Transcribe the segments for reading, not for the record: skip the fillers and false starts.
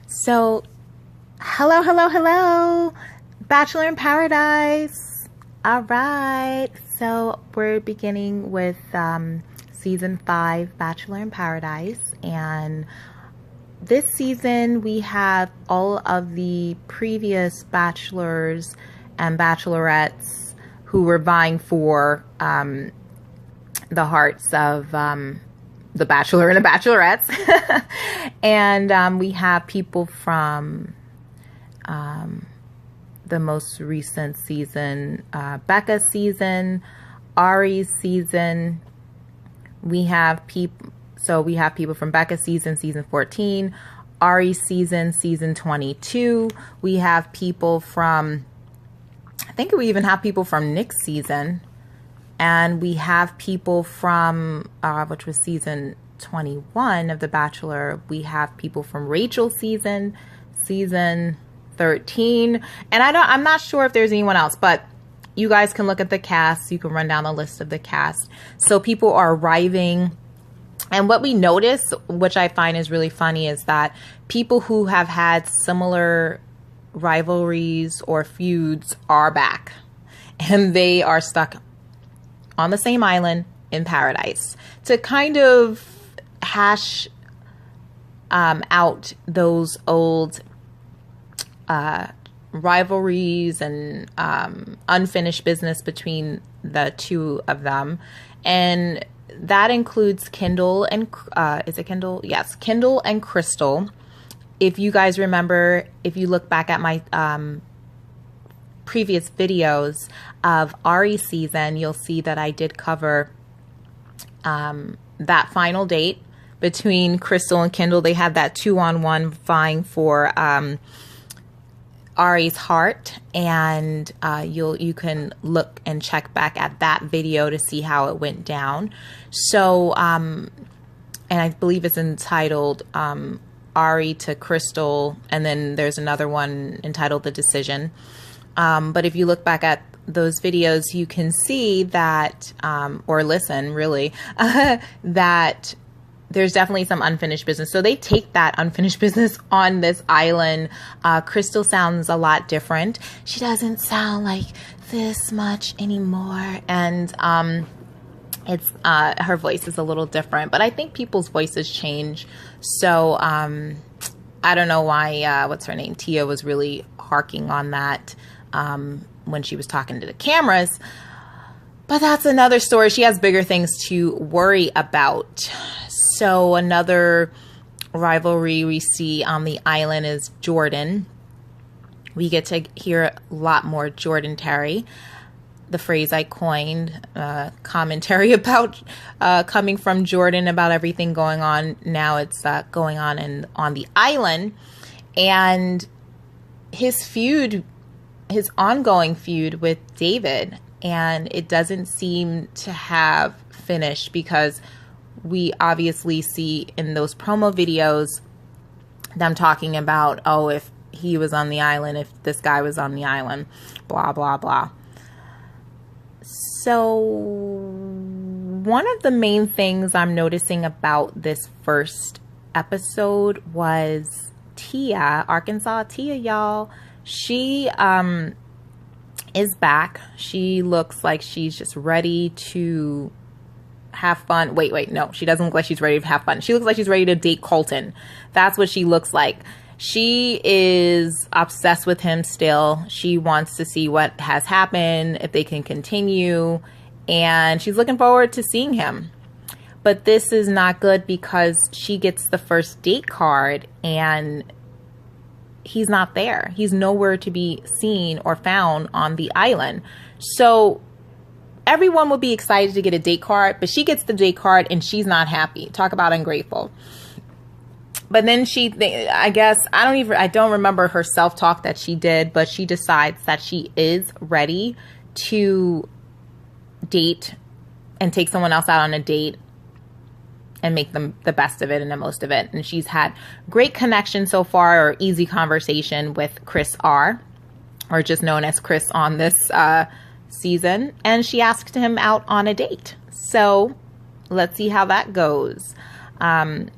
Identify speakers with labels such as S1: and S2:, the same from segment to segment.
S1: So, hello, hello, hello, Bachelor in Paradise. All right, so we're beginning with season 5, Bachelor in Paradise, and this season we have all of the previous bachelors and bachelorettes who were vying for the hearts of the bachelor and the bachelorettes. And we have people from the most recent season, Becca's season, Ari's season. We have people from Becca's season 14, Ari's season 22. We have people from, I think we even have people from Nick's season. And we have people from, which was season 21 of The Bachelor. We have people from Rachel's season 13. And I'm not sure if there's anyone else, but you guys can look at the cast. You can run down the list of the cast. So people are arriving. And what we notice, which I find is really funny, is that people who have had similar rivalries or feuds are back. And they are stuck on the same island in paradise to kind of hash out those old rivalries and unfinished business between the two of them. And that includes Kendall and, is it Kendall? Yes, Kendall and Crystal. If you guys remember, if you look back at my previous videos of Ari's season, you'll see that I did cover that final date between Crystal and Kendall. They had that 2-on-1 vying for Ari's heart, and you can look and check back at that video to see how it went down. So and I believe it's entitled Ari to Crystal, and then there's another one entitled The Decision. But if you look back at those videos, you can see that, or listen really, that there's definitely some unfinished business. So they take that unfinished business on this island. Crystal sounds a lot different. She doesn't sound like this much anymore. And it's her voice is a little different. But I think people's voices change. So I don't know why, what's her name? Tia was really harking on that when she was talking to the cameras. But that's another story. She has bigger things to worry about. So another rivalry we see on the island is Jordan. We get to hear a lot more Jordan Terry. The phrase I coined, commentary about coming from Jordan about everything going on. Now it's going on on the island. And his ongoing feud with David, and it doesn't seem to have finished, because we obviously see in those promo videos them talking about, oh, if he was on the island, if this guy was on the island, blah, blah, blah. So one of the main things I'm noticing about this first episode was Tia, Arkansas Tia, y'all. She is back. She looks like she's just ready to have fun. Wait, no, she doesn't look like she's ready to have fun. She looks like she's ready to date Colton. That's what she looks like. She is obsessed with him still. She wants to see what has happened, if they can continue, and she's looking forward to seeing him. But this is not good, because she gets the first date card and he's not there. He's nowhere to be seen or found on the island. So everyone would be excited to get a date card, but she gets the date card and she's not happy. Talk about ungrateful. But then I guess, I don't remember her self-talk that she did, but she decides that she is ready to date and take someone else out on a date and make them the best of it and the most of it. And she's had great connection so far, or easy conversation, with Chris R, or just known as Chris on this season. And she asked him out on a date. So let's see how that goes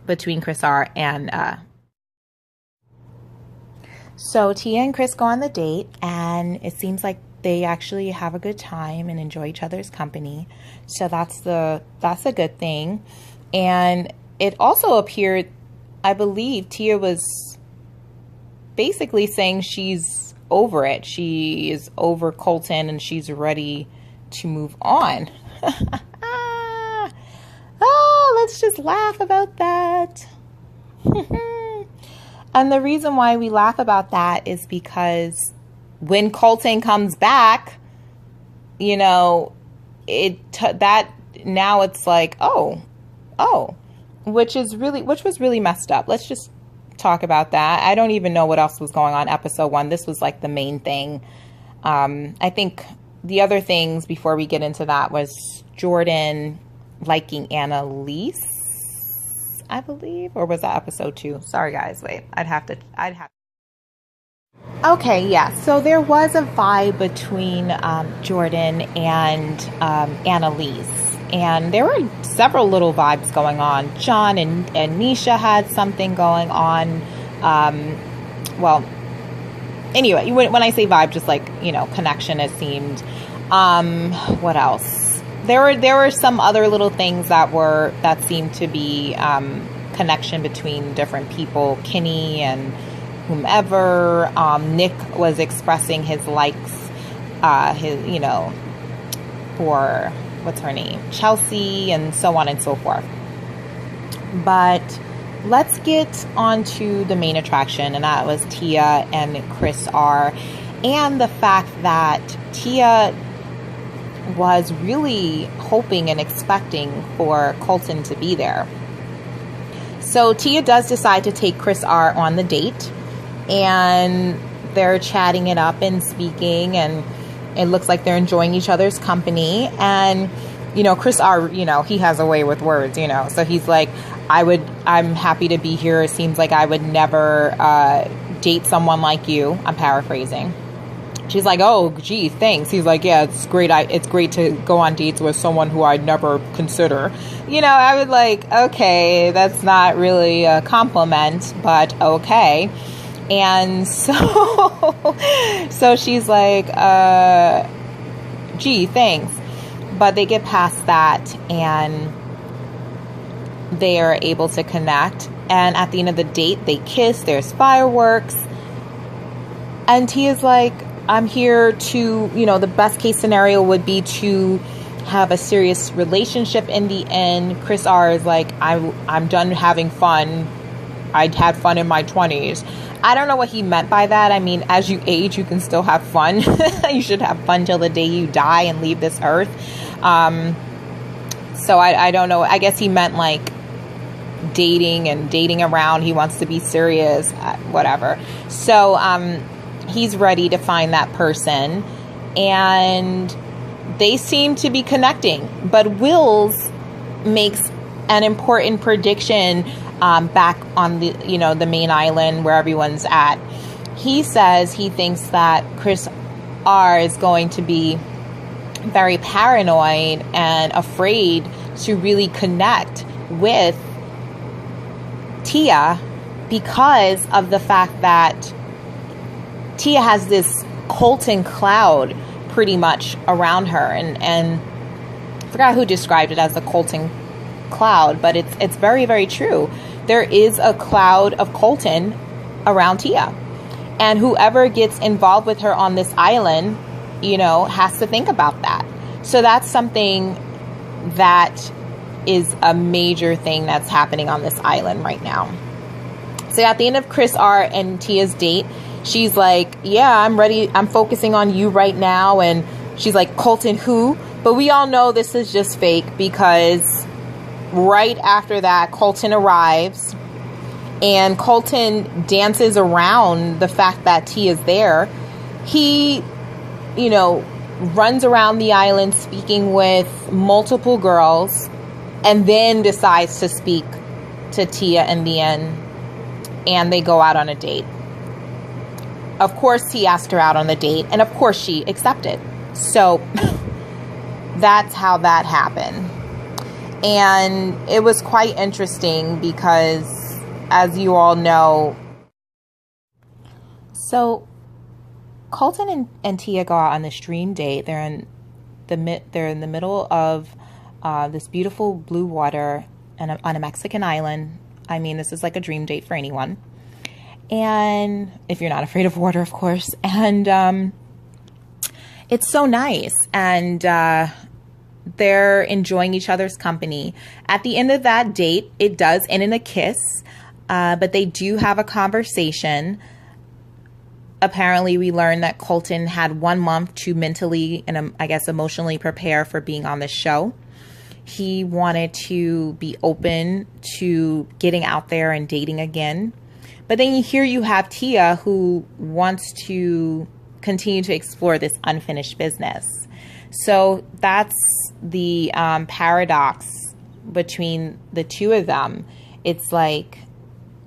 S1: between Chris R and So Tia and Chris go on the date, and it seems like they actually have a good time and enjoy each other's company. So that's a good thing. And it also appeared, I believe, Tia was basically saying she's over it. She is over Colton and she's ready to move on. Oh, let's just laugh about that. And the reason why we laugh about that is because when Colton comes back, you know, now it's like, oh, which was really messed up. Let's just talk about that. I don't even know what else was going on episode 1. This was like the main thing. I think the other things before we get into that was Jordan liking Annalise, I believe, or was that episode 2? Sorry guys, wait, I'd have to. Okay, yeah, so there was a vibe between Jordan and Annalise, and there were several little vibes going on. John and Nisha had something going on. Well, anyway, when I say vibe, just like, you know, connection, it seemed. What else? There were some other little things that seemed to be connection between different people, Kenny and whomever. Nick was expressing his likes, for what's her name, Chelsea, and so on and so forth. But let's get on to the main attraction, and that was Tia and Chris R. And the fact that Tia was really hoping and expecting for Colton to be there. So Tia does decide to take Chris R on the date, and they're chatting it up and speaking, and it looks like they're enjoying each other's company. And, you know, Chris R, you know, he has a way with words, you know, so he's like, I'm happy to be here. It seems like I would never date someone like you. I'm paraphrasing. She's like, oh, gee, thanks. He's like, yeah, it's great. It's great to go on dates with someone who I'd never consider. You know, I would like, okay, that's not really a compliment, but okay. And so she's like, gee, thanks. But they get past that and they are able to connect. And at the end of the date, they kiss. There's fireworks. And Tia's like, I'm here to, you know, the best case scenario would be to have a serious relationship in the end. Chris R is like, I'm done having fun. I'd had fun in my 20s. I don't know what he meant by that. I mean, as you age, you can still have fun. You should have fun till the day you die and leave this earth. So I don't know. I guess he meant like dating around. He wants to be serious, whatever. So, he's ready to find that person, and they seem to be connecting. But Wills makes an important prediction back on the, you know, the main island where everyone's at. He says he thinks that Chris R is going to be very paranoid and afraid to really connect with Tia because of the fact that Tia has this Colton Cloud pretty much around her, and I forgot who described it as a Colton Cloud, but it's very, very true. There is a cloud of Colton around Tia, and whoever gets involved with her on this island, you know, has to think about that. So that's something that is a major thing that's happening on this island right now. So at the end of Chris R and Tia's date, she's like, yeah, I'm ready. I'm focusing on you right now. And she's like, Colton who? But we all know this is just fake, because right after that, Colton arrives and Colton dances around the fact that Tia's there. He, you know, runs around the island speaking with multiple girls, and then decides to speak to Tia in the end, and they go out on a date. Of course, he asked her out on the date, and of course she accepted. So that's how that happened. And it was quite interesting because, as you all know, So Colton and Tia go out on this dream date. They're in the middle of this beautiful blue water and on a Mexican island. I mean, this is like a dream date for anyone. And if you're not afraid of water, of course. And it's so nice. And they're enjoying each other's company. At the end of that date, it does end in a kiss. But they do have a conversation. Apparently, we learned that Colton had 1 month to mentally and I guess emotionally prepare for being on this show. He wanted to be open to getting out there and dating again. But then here you have Tia, who wants to continue to explore this unfinished business. So that's the paradox between the two of them. It's like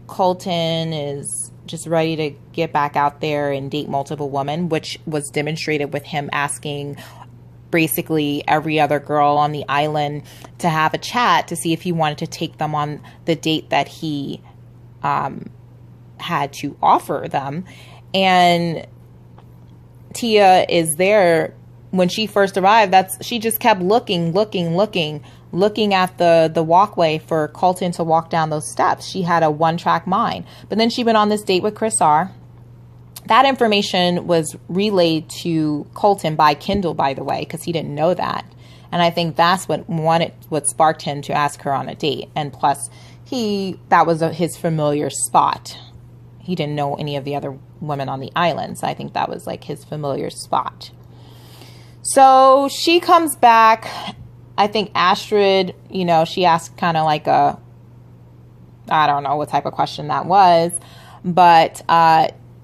S1: Colton is just ready to get back out there and date multiple women, which was demonstrated with him asking basically every other girl on the island to have a chat to see if he wanted to take them on the date that he had to offer them. And Tia is there. When she first arrived, she just kept looking at the walkway for Colton to walk down those steps. She had a one-track mind. But then she went on this date with Chris R. That information was relayed to Colton by Kendall, by the way, because he didn't know that. And I think that's what sparked him to ask her on a date. And plus, that was his familiar spot. He didn't know any of the other women on the island. So I think that was like his familiar spot. So she comes back. I think Astrid, she asked kind of like I don't know what type of question that was. But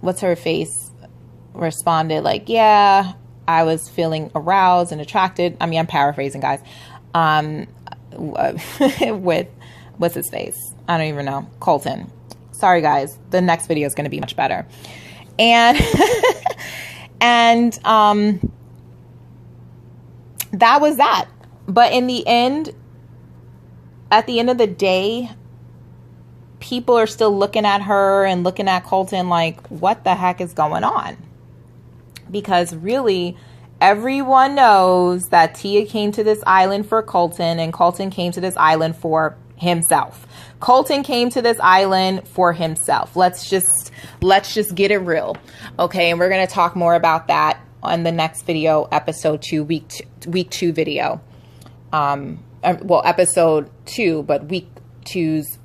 S1: what's her face responded like, yeah, I was feeling aroused and attracted. I mean, I'm paraphrasing, guys. With, what's his face? I don't even know. Colton. Sorry, guys. The next video is going to be much better. And, and that was that. But in the end, at the end of the day, people are still looking at her and looking at Colton like, what the heck is going on? Because really, everyone knows that Tia came to this island for Colton and Colton came to this island for himself. Colton came to this island for himself. Let's just get it real. Okay, and we're going to talk more about that on the next video, episode 2, week 2 video. Well, episode 2, but week 2's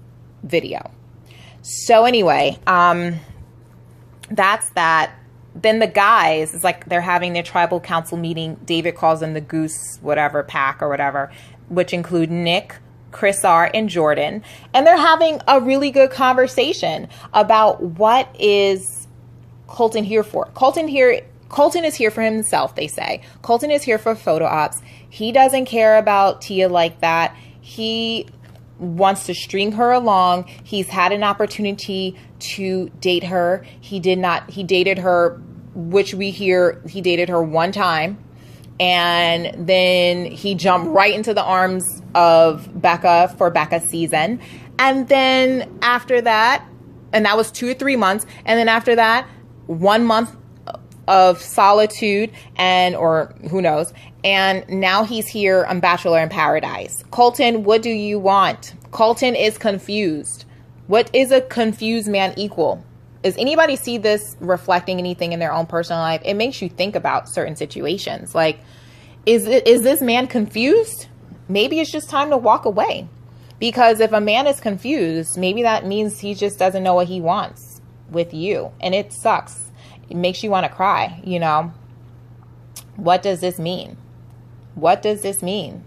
S1: video. So anyway, that's that. Then the guys, it's like they're having their tribal council meeting. David calls them the Goose, whatever, pack or whatever, which include Nick, Chris R, and Jordan. And they're having a really good conversation about what is Colton here for. Colton is here for himself, they say. Colton is here for photo ops. He doesn't care about Tia like that. He wants to string her along. He's had an opportunity to date her. He dated her, which we hear he dated her one time. And then he jumped right into the arms of Becca for Becca's season. And then after that, and that was 2 or 3 months. And then after that, 1 month of solitude or who knows. And now he's here on Bachelor in Paradise. Colton, what do you want? Colton is confused. What is a confused man equal? Does anybody see this reflecting anything in their own personal life? It makes you think about certain situations. Like, is this man confused? Maybe it's just time to walk away. Because if a man is confused, maybe that means he just doesn't know what he wants with you. And it sucks. It makes you want to cry, What does this mean? What does this mean?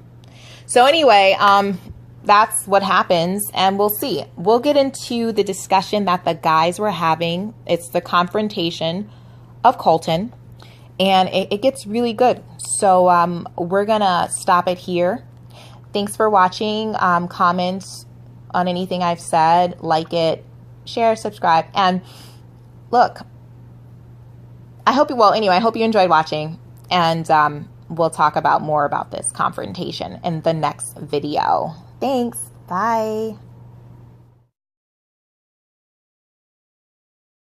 S1: So anyway, that's what happens, and we'll see. We'll get into the discussion that the guys were having. It's the confrontation of Colton, and it gets really good. So we're going to stop it here. Thanks for watching. Comment on anything I've said. Like it, share, subscribe, and look, I hope you enjoyed watching, and we'll talk more about this confrontation in the next video. Thanks. Bye.